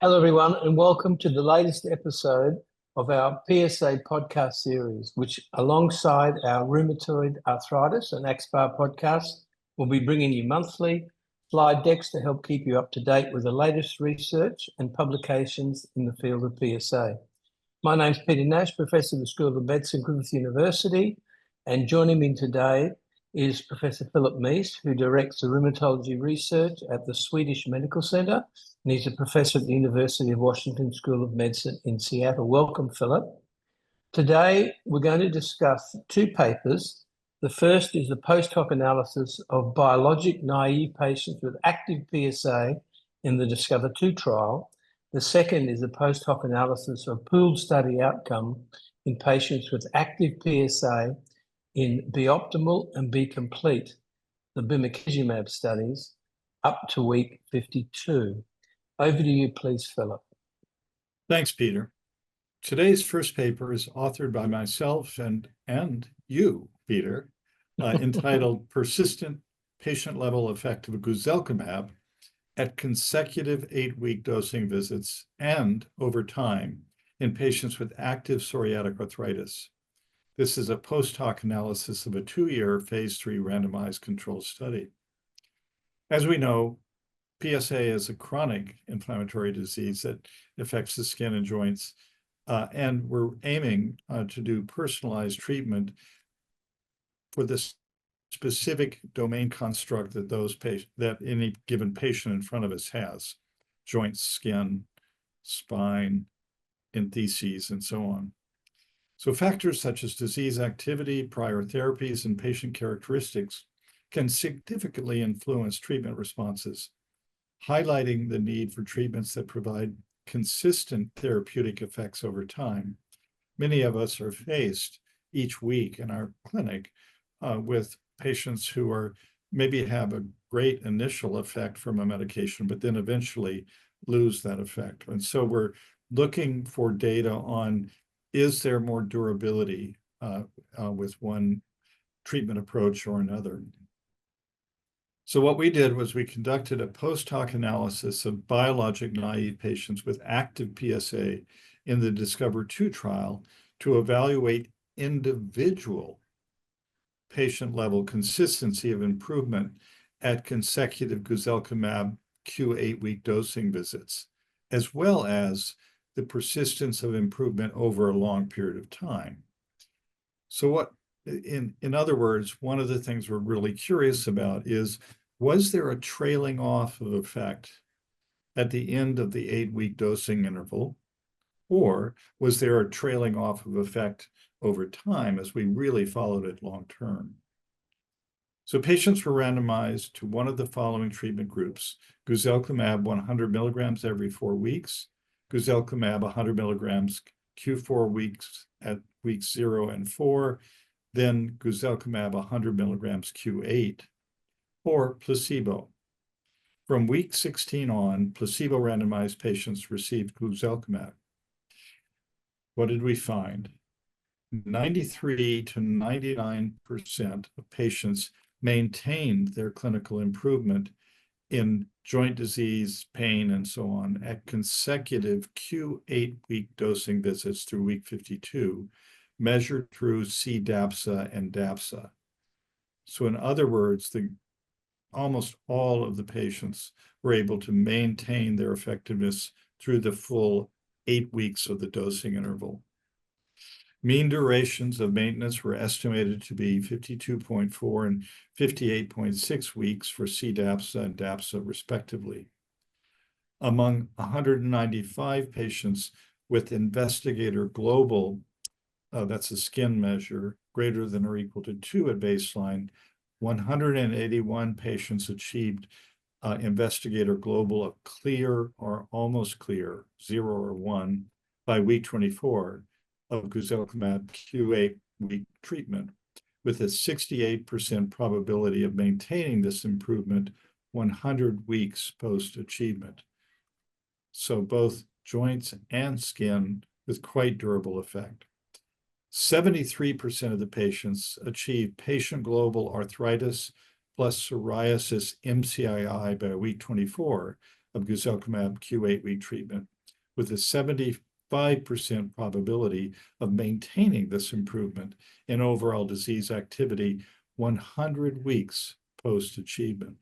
Hello, everyone, and welcome to the latest episode of our PsA podcast series, which, alongside our rheumatoid arthritis and AXPAR podcast, will be bringing you monthly slide decks to help keep you up to date with the latest research and publications in the field of PsA. My name's Peter Nash, Professor of the School of Medicine, Griffith University, and joining me today is Professor Philip Mease, who directs the rheumatology research at the Swedish Medical Center, and he's a professor at the University of Washington School of Medicine in Seattle. Welcome, Philip. Today, we're going to discuss two papers. The first is the post-hoc analysis of biologic-naive patients with active PsA in the DISCOVER-2 trial. The second is a post-hoc analysis of pooled study outcome in patients with active PsA in BOPTIMAL and BComplete, the bimekizumab studies, up to week 52. Over to you, please, Philip. Thanks, Peter. Today's first paper is authored by myself and you, Peter, entitled Persistent Patient-Level Effect of guselkumab at Consecutive 8-Week Dosing Visits and Over Time in Patients with Active Psoriatic Arthritis. This is a post-hoc analysis of a 2-year phase 3 randomized controlled study. As we know, PsA is a chronic inflammatory disease that affects the skin and joints, and we're aiming to do personalized treatment for this specific domain construct that any given patient in front of us has: joints, skin, spine, entheses, and so on. So factors such as disease activity, prior therapies, and patient characteristics can significantly influence treatment responses, highlighting the need for treatments that provide consistent therapeutic effects over time. Many of us are faced each week in our clinic with patients who maybe have a great initial effect from a medication, but then eventually lose that effect. And so we're looking for data on, is there more durability with one treatment approach or another? So what we did was we conducted a post-hoc analysis of biologic-naive patients with active PsA in the DISCOVER-2 trial to evaluate individual patient-level consistency of improvement at consecutive guselkumab Q8-week dosing visits, as well as the persistence of improvement over a long period of time. So in other words, one of the things we're really curious about is, was there a trailing off of effect at the end of the 8-week dosing interval, or was there a trailing off of effect over time as we really followed it long term? So patients were randomized to one of the following treatment groups: guselkumab 100 milligrams every 4 weeks, guselkumab 100 milligrams Q4 weeks at weeks 0 and 4, then guselkumab 100 milligrams Q8, or placebo. From week 16 on, placebo randomized patients received guselkumab. What did we find? 93 to 99% of patients maintained their clinical improvement in joint disease, pain, and so on at consecutive Q8-week dosing visits through week 52, measured through CDAPSA and DAPSA. So in other words, almost all of the patients were able to maintain their effectiveness through the full 8 weeks of the dosing interval. Mean durations of maintenance were estimated to be 52.4 and 58.6 weeks for CDAPSA and DAPSA, respectively. Among 195 patients with investigator global, that's a skin measure, greater than or equal to 2 at baseline, 181 patients achieved investigator global of clear or almost clear, 0 or 1, by week 24 of guselkumab Q8-week treatment, with a 68% probability of maintaining this improvement 100 weeks post-achievement. So both joints and skin with quite durable effect. 73% of the patients achieved patient global arthritis plus psoriasis MCII by week 24 of guselkumab Q8-week treatment, with a 75% probability of maintaining this improvement in overall disease activity 100 weeks post-achievement.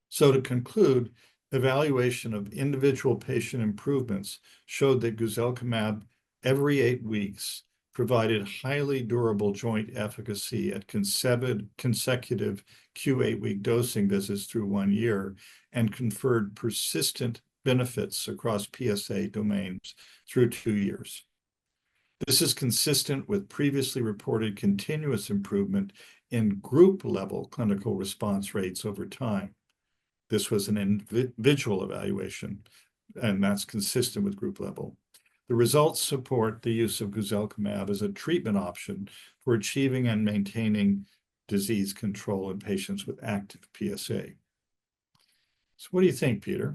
So to conclude, evaluation of individual patient improvements showed that guselkumab every 8 weeks provided highly durable joint efficacy at consecutive Q8-week dosing visits through 1 year and conferred persistent benefits across PsA domains through 2 years. This is consistent with previously reported continuous improvement in group-level clinical response rates over time. This was an individual evaluation, and that's consistent with group level. The results support the use of guselkumab as a treatment option for achieving and maintaining disease control in patients with active PsA. So what do you think, Peter?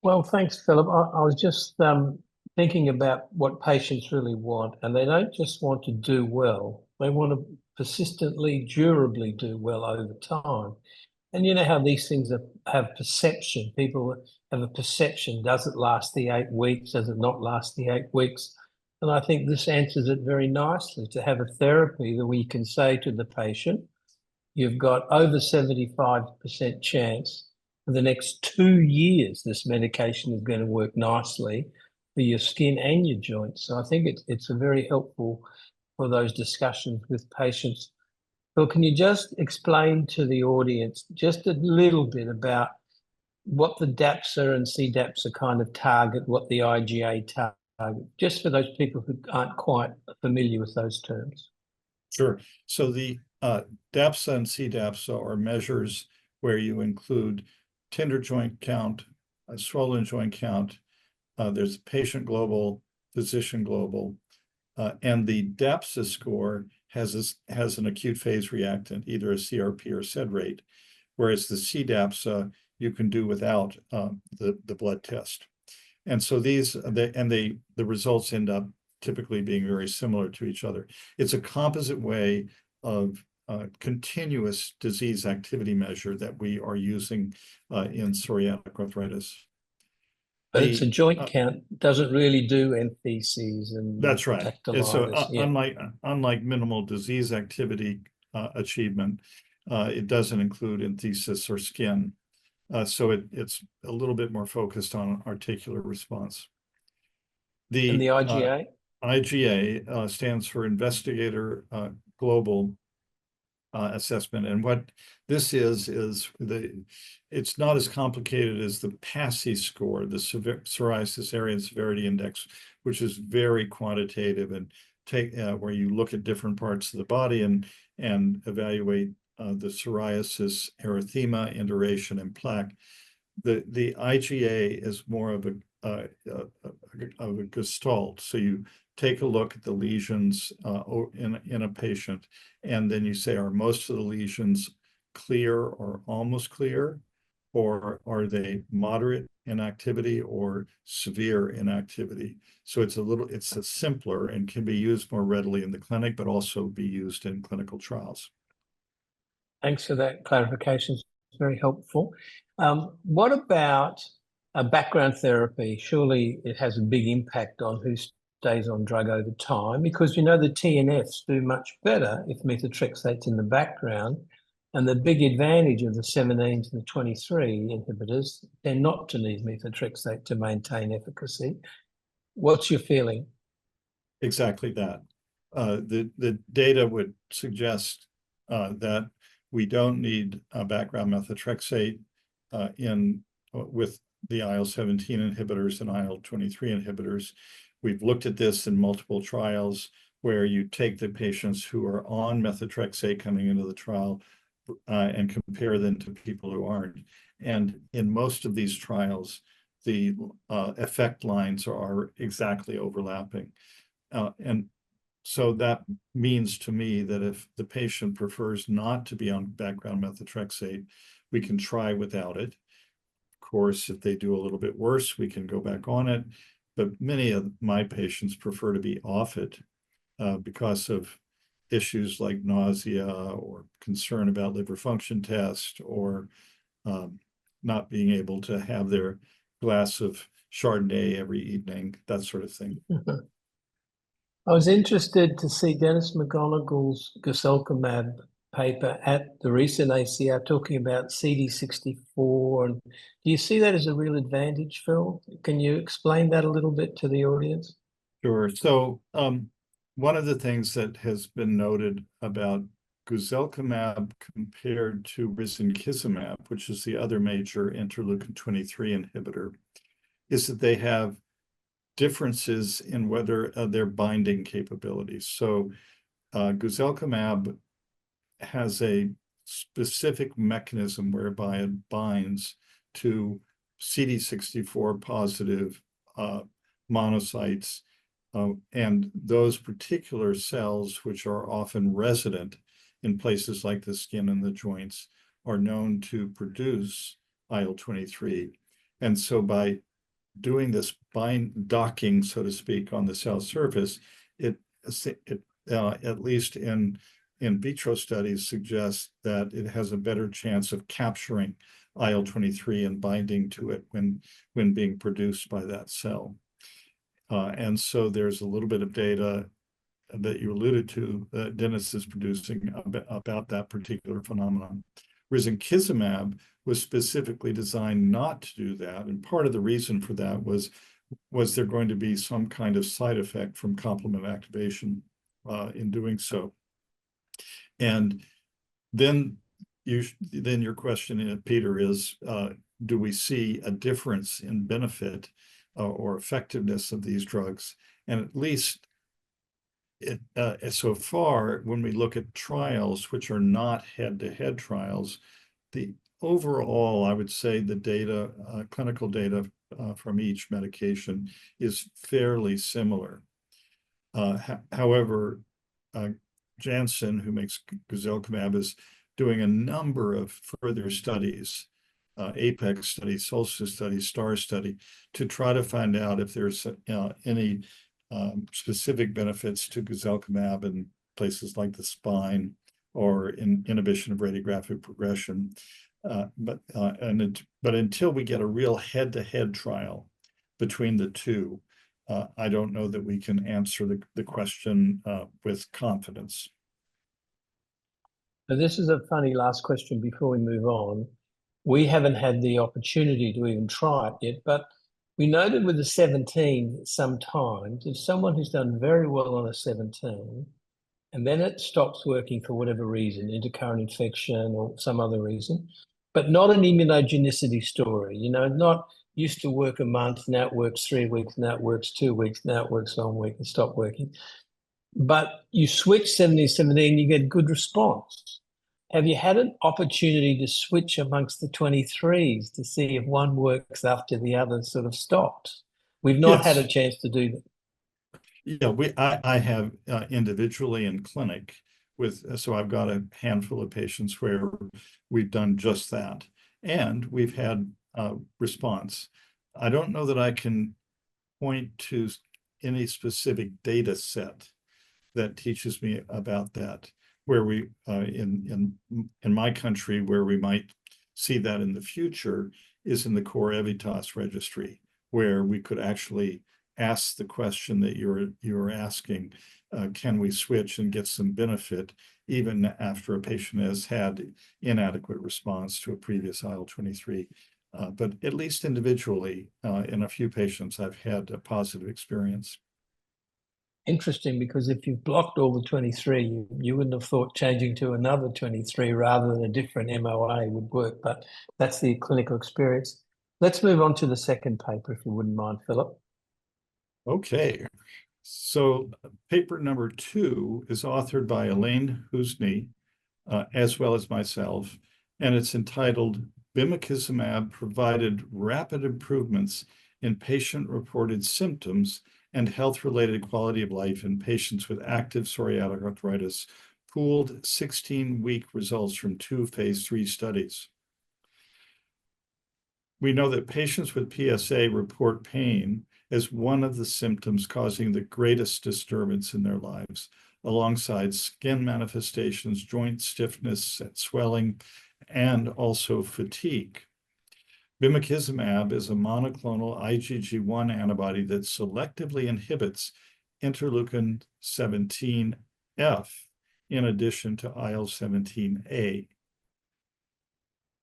Well, thanks, Philip. I was just thinking about what patients really want, and they don't just want to do well. They want to persistently, durably do well over time. And you know how these things have perception. People have a perception. Does it last the 8 weeks? Does it not last the 8 weeks? And I think this answers it very nicely, to have a therapy that we can say to the patient, you've got over 75% chance for the next 2 years this medication is going to work nicely for your skin and your joints. So I think it's very helpful for those discussions with patients. So can you just explain to the audience just a little bit about what the DAPSA and CDAPSA kind of target, what the IGA target, just for those people who aren't quite familiar with those terms? Sure. So the DAPSA and CDAPSA are measures where you include tender joint count, swollen joint count, there's patient global, physician global, and the DAPSA score has an acute phase reactant, either a CRP or SED rate, whereas the CDAPSA you can do without the blood test. And so the results end up typically being very similar to each other. It's a composite way of continuous disease activity measure that we are using in psoriatic arthritis. But it's a joint count, doesn't really do entheses and that's right. tactylitis. So unlike minimal disease activity achievement, it doesn't include enthesis or skin. So it's a little bit more focused on articular response. And the IGA? IGA stands for Investigator Global Assessment. And what this is it's not as complicated as the PsA score, the Psoriasis Area and Severity Index, which is very quantitative and where you look at different parts of the body and evaluate the psoriasis, erythema, induration, and plaque. The IGA is more of a gestalt. So you take a look at the lesions in a patient, and then you say, are most of the lesions clear or almost clear, or are they moderate inactivity or severe inactivity? So it's a simpler and can be used more readily in the clinic, but also be used in clinical trials. Thanks for that clarification. It's very helpful. What about a background therapy? Surely it has a big impact on who stays on drug over time, because you know the TNFs do much better if methotrexate's in the background. And the big advantage of the 17s and the 23 inhibitors, they're not to need methotrexate to maintain efficacy. What's your feeling? Exactly that. The data would suggest that we don't need background methotrexate with the IL-17 inhibitors and IL-23 inhibitors. We've looked at this in multiple trials where you take the patients who are on methotrexate coming into the trial and compare them to people who aren't. And in most of these trials, the effect lines are exactly overlapping. And so that means to me that if the patient prefers not to be on background methotrexate, we can try without it. Of course, if they do a little bit worse, we can go back on it. But many of my patients prefer to be off it because of issues like nausea or concern about liver function test or not being able to have their glass of Chardonnay every evening, that sort of thing. I was interested to see Dennis McGonigal's guselkumab paper at the recent ACR talking about CD64. And do you see that as a real advantage, Phil? Can you explain that a little bit to the audience? Sure. So one of the things that has been noted about guselkumab compared to risankizumab, which is the other major interleukin-23 inhibitor, is that they have differences in whether their binding capabilities. So guselkumab has a specific mechanism whereby it binds to CD64 positive monocytes, and those particular cells, which are often resident in places like the skin and the joints, are known to produce IL-23. And so by doing this docking, so to speak, on the cell surface, it at least in vitro studies suggests that it has a better chance of capturing IL-23 and binding to it when being produced by that cell. And so there's a little bit of data that you alluded to that Dennis is producing about that particular phenomenon. Risankizumab was specifically designed not to do that. And part of the reason for that was there going to be some kind of side effect from complement activation in doing so? And then your question, Peter, is do we see a difference in benefit or effectiveness of these drugs? And at least so far, when we look at trials, which are not head-to-head trials, the overall, I would say the data, clinical data from each medication is fairly similar. However, Janssen, who makes guselkumab, is doing a number of further studies, APEX study, Solstice study, STAR study, to try to find out if there's any specific benefits to guselkumab in places like the spine or in inhibition of radiographic progression. But until we get a real head-to-head trial between the two, I don't know that we can answer the question with confidence. So this is a funny last question before we move on. We haven't had the opportunity to even try it yet, but we noted with the 17 sometimes if someone who's done very well on a 17 and then it stops working for whatever reason, intercurrent infection or some other reason, but not an immunogenicity story, not used to work a month, now it works 3 weeks, now it works 2 weeks, now it works 1 week and stop working. But you switch 17, you get good response. Have you had an opportunity to switch amongst the 23s to see if one works after the other sort of stops? We've not had a chance to do that. Yeah, I have individually in clinic so I've got a handful of patients where we've done just that, and we've had response. I don't know that I can point to any specific data set that teaches me about that, where we in my country where we might see that in the future is in the core Evitas registry, where we could actually ask the question that you're asking, can we switch and get some benefit even after a patient has had inadequate response to a previous IL-23? But at least individually, in a few patients, I've had a positive experience. Interesting, because if you've blocked all the 23, you wouldn't have thought changing to another 23 rather than a different MOA would work, but that's the clinical experience. Let's move on to the second paper, if you wouldn't mind, Philip. Okay, so paper number 2 is authored by Elaine Husney, as well as myself, and it's entitled Bimekizumab Provided Rapid Improvements in Patient-Reported Symptoms and Health-Related Quality of Life in Patients with Active Psoriatic Arthritis, pooled 16-week results from 2 phase 3 studies. We know that patients with PsA report pain as one of the symptoms causing the greatest disturbance in their lives, alongside skin manifestations, joint stiffness, swelling, and also fatigue. Bimekizumab is a monoclonal IgG1 antibody that selectively inhibits interleukin-17F in addition to IL-17A.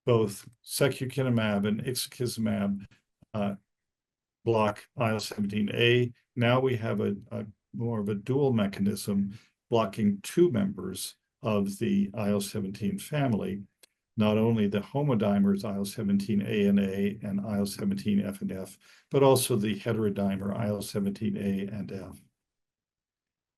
Both secukinumab and ixekizumab block IL-17A. Now we have a more of a dual mechanism blocking two members of the IL-17 family, not only the homodimers IL-17A and A and IL-17F and F, but also the heterodimer IL-17A and F.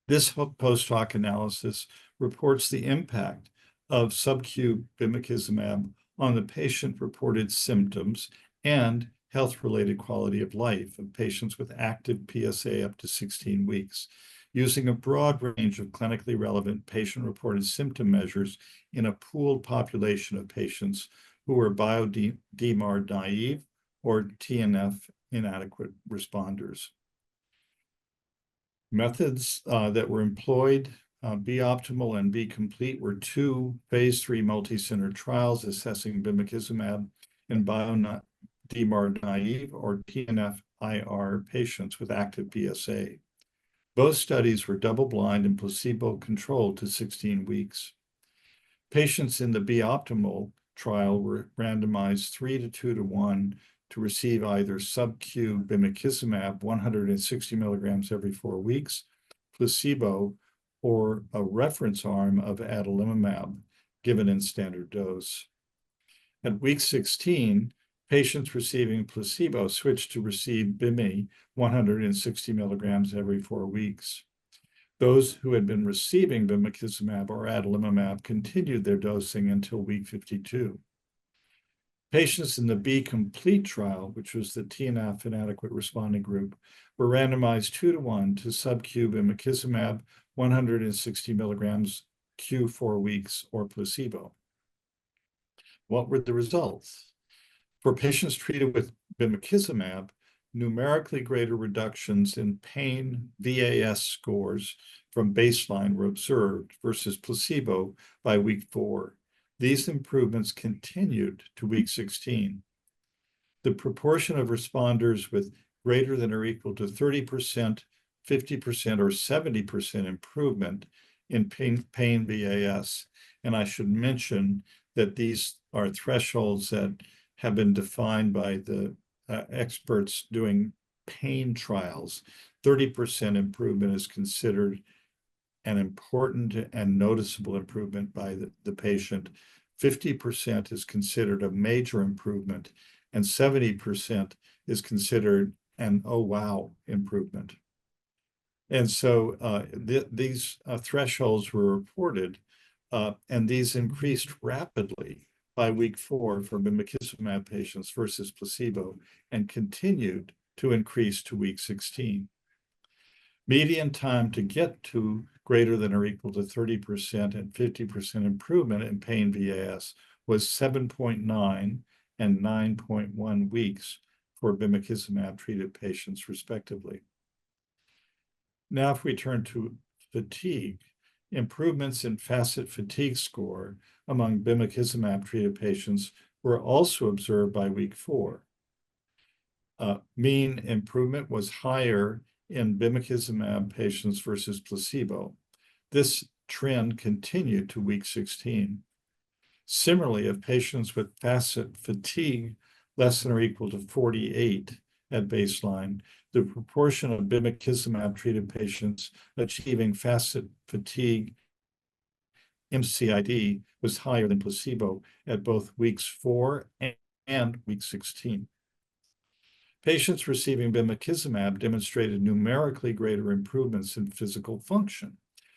This post-hoc analysis reports the impact of sub-Q bimekizumab on the patient-reported symptoms and health-related quality of life of patients with active PsA up to 16 weeks, using a broad range of clinically relevant patient-reported symptom measures in a pooled population of patients who were bio-DMARD naive or TNF inadequate responders. Methods that were employed, B-Optimal and B-Complete, were two phase 3 multi-center trials assessing bimekizumab in bio-DMARD naive or TNF-IR patients with active PsA. Both studies were double-blind and placebo-controlled to 16 weeks. Patients in the B-Optimal trial were randomized 3 to 2 to 1 to receive either sub-Q bimekizumab 160 milligrams every 4 weeks, placebo, or a reference arm of adalimumab given in standard dose. At week 16, patients receiving placebo switched to receive bime 160 milligrams every 4 weeks. Those who had been receiving bimekizumab or adalimumab continued their dosing until week 52. Patients in the B-Complete trial, which was the TNF inadequate responding group, were randomized 2 to 1 to sub-Q bimekizumab 160 milligrams Q4 weeks or placebo. What were the results? For patients treated with bimekizumab, numerically greater reductions in pain VAS scores from baseline were observed versus placebo by week 4. These improvements continued to week 16. The proportion of responders with greater than or equal to 30%, 50%, or 70% improvement in pain VAS, and I should mention that these are thresholds that have been defined by the experts doing pain trials. 30% improvement is considered an important and noticeable improvement by the patient. 50% is considered a major improvement, and 70% is considered an oh wow improvement. And so these thresholds were reported, and these increased rapidly by week 4 for bimekizumab patients versus placebo, and continued to increase to week 16. Median time to get to greater than or equal to 30% and 50% improvement in pain VAS was 7.9 and 9.1 weeks for bimekizumab treated patients respectively. Now, if we turn to fatigue, improvements in FACIT fatigue score among bimekizumab treated patients were also observed by week 4. Mean improvement was higher in bimekizumab patients versus placebo. This trend continued to week 16. Similarly, of patients with FACIT fatigue less than or equal to 48 at baseline, the proportion of bimekizumab treated patients achieving FACIT fatigue MCID was higher than placebo at both weeks 4 and week 16. Patients receiving bimekizumab demonstrated numerically greater improvements in physical function,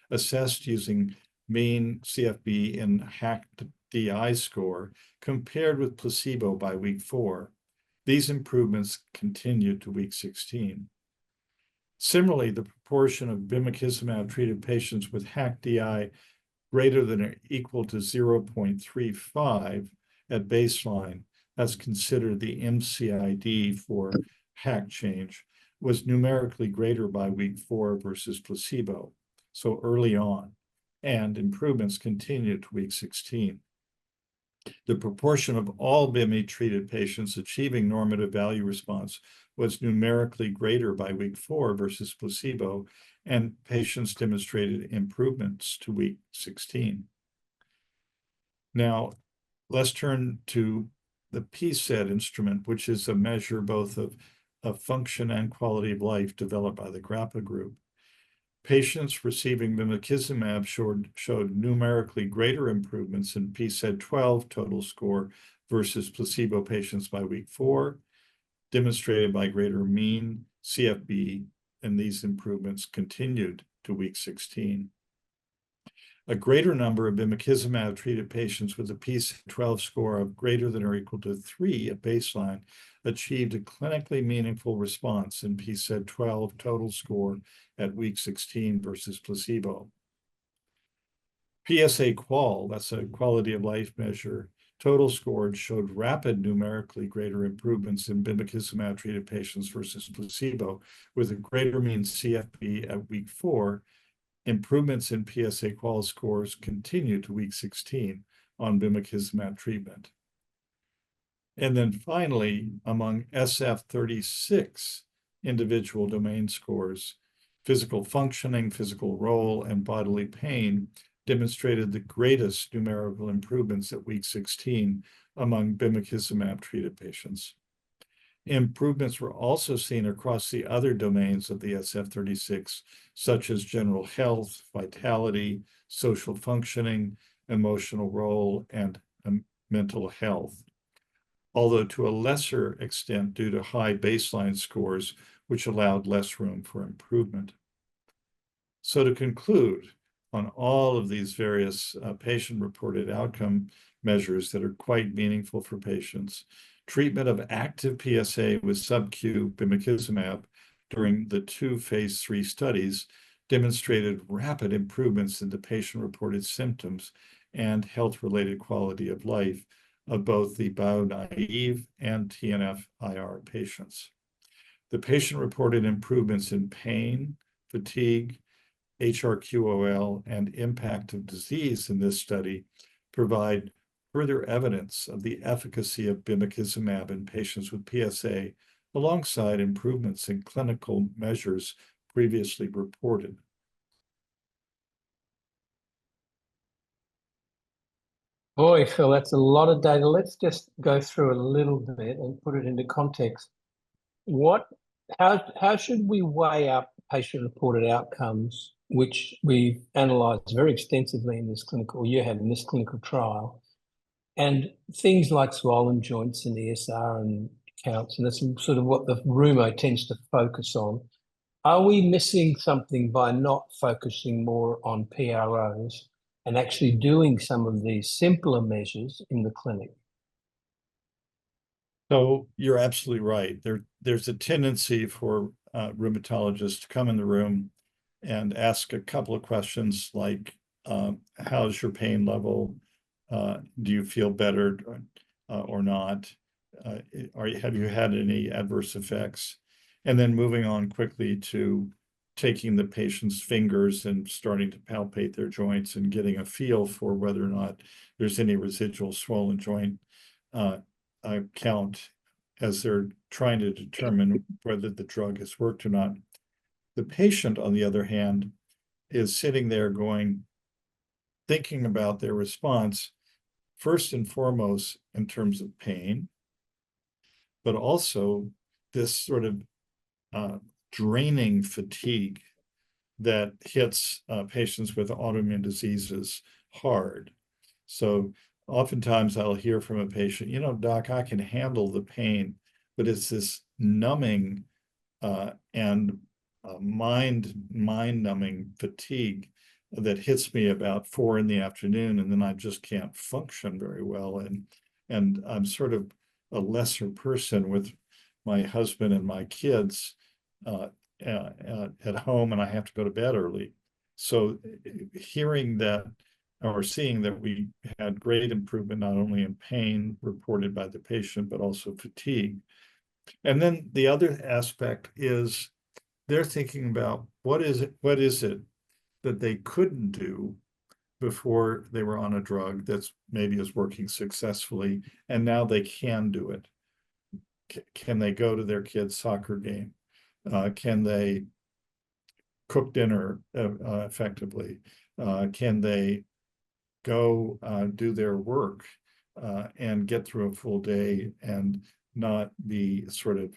assessed using mean CFB in HAQ-DI score compared with placebo by week 4. These improvements continued to week 16. Similarly, the proportion of bimekizumab treated patients with HAQ-DI greater than or equal to 0.35 at baseline, that's considered the MCID for HAQ change, was numerically greater by week 4 versus placebo, so early on, and improvements continued to week 16. The proportion of all BIME-treated patients achieving normative value response was numerically greater by week 4 versus placebo, and patients demonstrated improvements to week 16. Now, let's turn to the PsA instrument, which is a measure both of function and quality of life developed by the GRAPPA group. Patients receiving bimekizumab showed numerically greater improvements in PsA-12 total score versus placebo patients by week 4, demonstrated by greater mean CFB, and these improvements continued to week 16. A greater number of bimekizumab-treated patients with a PsA-12 score of greater than or equal to 3 at baseline achieved a clinically meaningful response in PsA-12 total score at week 16 versus placebo. PsA-QoL, that's a quality of life measure, total score showed rapid numerically greater improvements in bimekizumab-treated patients versus placebo, with a greater mean CFB at week 4. Improvements in PsA-QoL scores continued to week 16 on bimekizumab treatment. And then finally, among SF-36 individual domain scores, physical functioning, physical role, and bodily pain demonstrated the greatest numerical improvements at week 16 among bimekizumab-treated patients. Improvements were also seen across the other domains of the SF-36, such as general health, vitality, social functioning, emotional role, and mental health, although to a lesser extent due to high baseline scores, which allowed less room for improvement. So to conclude, on all of these various patient-reported outcome measures that are quite meaningful for patients, treatment of active PsA with sub-Q bimekizumab during the 2 phase 3 studies demonstrated rapid improvements in the patient-reported symptoms and health-related quality of life of both the bio-naive and TNF-IR patients. The patient-reported improvements in pain, fatigue, HRQOL, and impact of disease in this study provide further evidence of the efficacy of bimekizumab in patients with PsA, alongside improvements in clinical measures previously reported. Boy, Phil, that's a lot of data. Let's just go through a little bit and put it into context. How should we weigh up patient-reported outcomes, which we've analysed very extensively in this clinical, you have in this clinical trial, and things like swollen joints and ESR and counts, and that's sort of what the RUMO tends to focus on. Are we missing something by not focusing more on PROs and actually doing some of these simpler measures in the clinic? So you're absolutely right. There's a tendency for rheumatologists to come in the room and ask a couple of questions like, how's your pain level? Do you feel better or not? Have you had any adverse effects? And then moving on quickly to taking the patient's fingers and starting to palpate their joints and getting a feel for whether or not there's any residual swollen joint count as they're trying to determine whether the drug has worked or not. The patient, on the other hand, is sitting there thinking about their response, first and foremost in terms of pain, but also this sort of draining fatigue that hits patients with autoimmune diseases hard. So oftentimes I'll hear from a patient, you know, doc, I can handle the pain, but it's this numbing and mind-numbing fatigue that hits me about 4 in the afternoon, and then I just can't function very well. And I'm sort of a lesser person with my husband and my kids at home, and I have to go to bed early. So hearing that or seeing that we had great improvement, not only in pain reported by the patient, but also fatigue. And then the other aspect is they're thinking about what is it that they couldn't do before they were on a drug that's maybe is working successfully, and now they can do it. Can they go to their kid's soccer game? Can they cook dinner effectively? Can they go do their work and get through a full day and not be sort of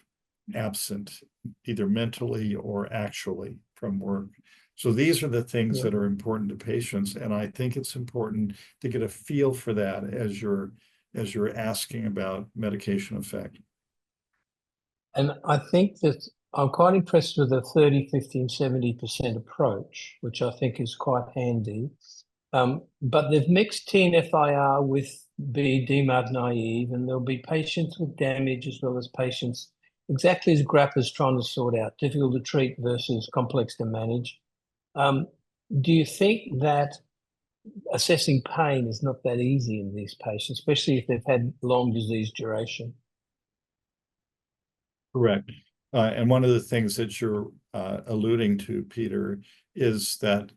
absent, either mentally or actually from work? So these are the things that are important to patients, and I think it's important to get a feel for that as you're asking about medication effect. And I think that I'm quite impressed with the 30, 50, and 70% approach, which I think is quite handy. But they've mixed TNF-IR with DMARD naive, and there'll be patients with damage as well as patients, exactly as Grappa's trying to sort out, difficult to treat versus complex to manage. Do you think that assessing pain is not that easy in these patients, especially if they've had long disease duration? Correct. And one of the things that you're alluding to, Peter, is that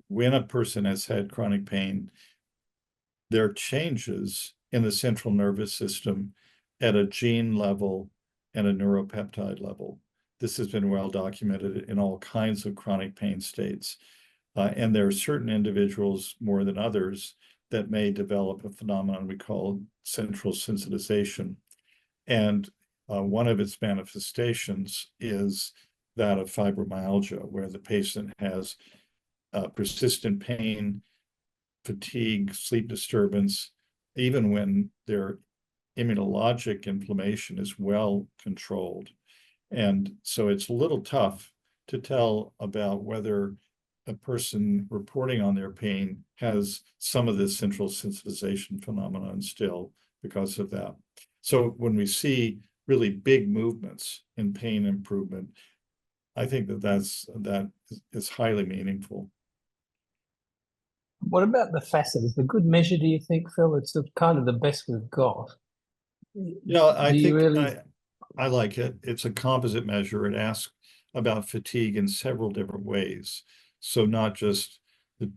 when a person has had chronic pain, there are changes in the central nervous system at a gene level and a neuropeptide level. This has been well documented in all kinds of chronic pain states. And there are certain individuals more than others that may develop a phenomenon we call central sensitization. And one of its manifestations is that of fibromyalgia, where the patient has persistent pain, fatigue, sleep disturbance, even when their immunologic inflammation is well controlled. And so it's a little tough to tell about whether a person reporting on their pain has some of this central sensitization phenomenon still because of that. So when we see really big movements in pain improvement, I think that is highly meaningful. What about the FACIT? Is it a good measure, do you think, Phil? It's kind of the best we've got. I like it. It's a composite measure. It asks about fatigue in several different ways. So not just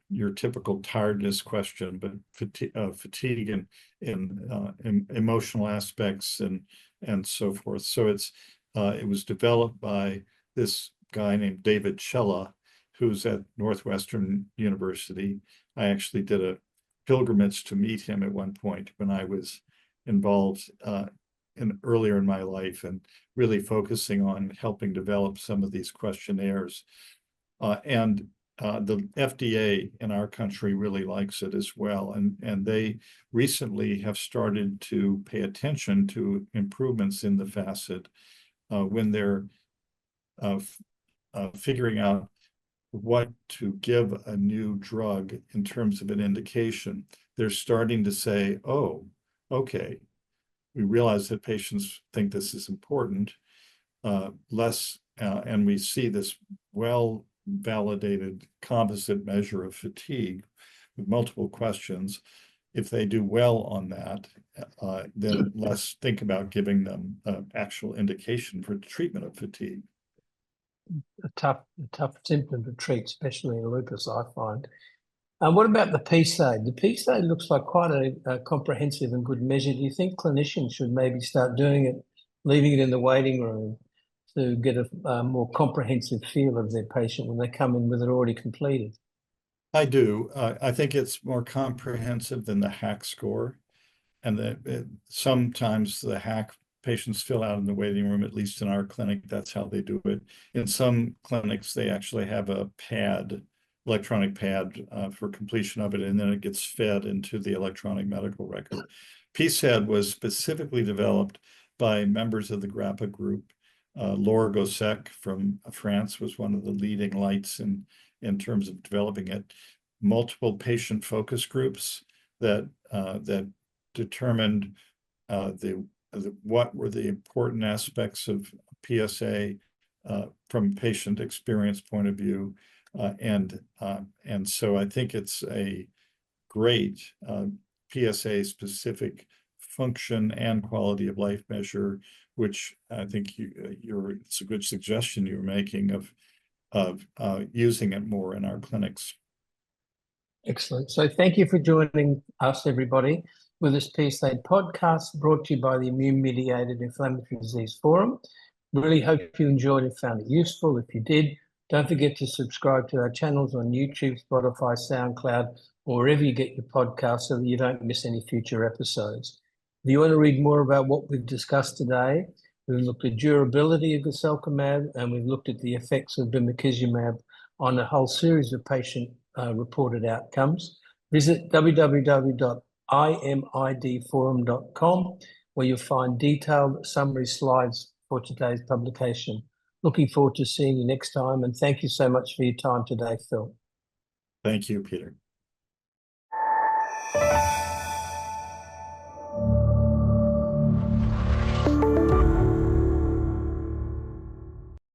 your typical tiredness question, but fatigue and emotional aspects and so forth. So it was developed by this guy named David Cella, who's at Northwestern University. I actually did a pilgrimage to meet him at one point when I was involved earlier in my life and really focusing on helping develop some of these questionnaires. And the FDA in our country really likes it as well. And they recently have started to pay attention to improvements in the FACIT when they're figuring out what to give a new drug in terms of an indication. They're starting to say, oh, okay, we realize that patients think this is important, and we see this well-validated composite measure of fatigue with multiple questions. If they do well on that, then let's think about giving them an actual indication for treatment of fatigue. A tough symptom to treat, especially in lupus, I find. What about the PsA? The PsA looks like quite a comprehensive and good measure. Do you think clinicians should maybe start doing it, leaving it in the waiting room to get a more comprehensive feel of their patient when they come in with it already completed? I do. I think it's more comprehensive than the HAQ score. And sometimes the HAQ patients fill out in the waiting room, at least in our clinic, that's how they do it. In some clinics, they actually have a pad, electronic pad for completion of it, and then it gets fed into the electronic medical record. PsA was specifically developed by members of the Grappa group. Laura Gossec from France was one of the leading lights in terms of developing it. Multiple patient focus groups that determined what were the important aspects of PsA from patient experience point of view, and so I think it's a great PsA specific function and quality of life measure, which I think it's a good suggestion you're making of using it more in our clinics. Excellent. So thank you for joining us, everybody, with this PsA podcast brought to you by the Immune-Mediated Inflammatory Disease Forum. Really hope you enjoyed and found it useful. If you did, don't forget to subscribe to our channels on YouTube, Spotify, SoundCloud, or wherever you get your podcasts so that you don't miss any future episodes. If you want to read more about what we've discussed today, we've looked at durability of guselkumab and we've looked at the effects of bimekizumab on a whole series of patient reported outcomes. Visit www.imidforum.com where you'll find detailed summary slides for today's publication. Looking forward to seeing you next time, and thank you so much for your time today, Phil. Thank you, Peter.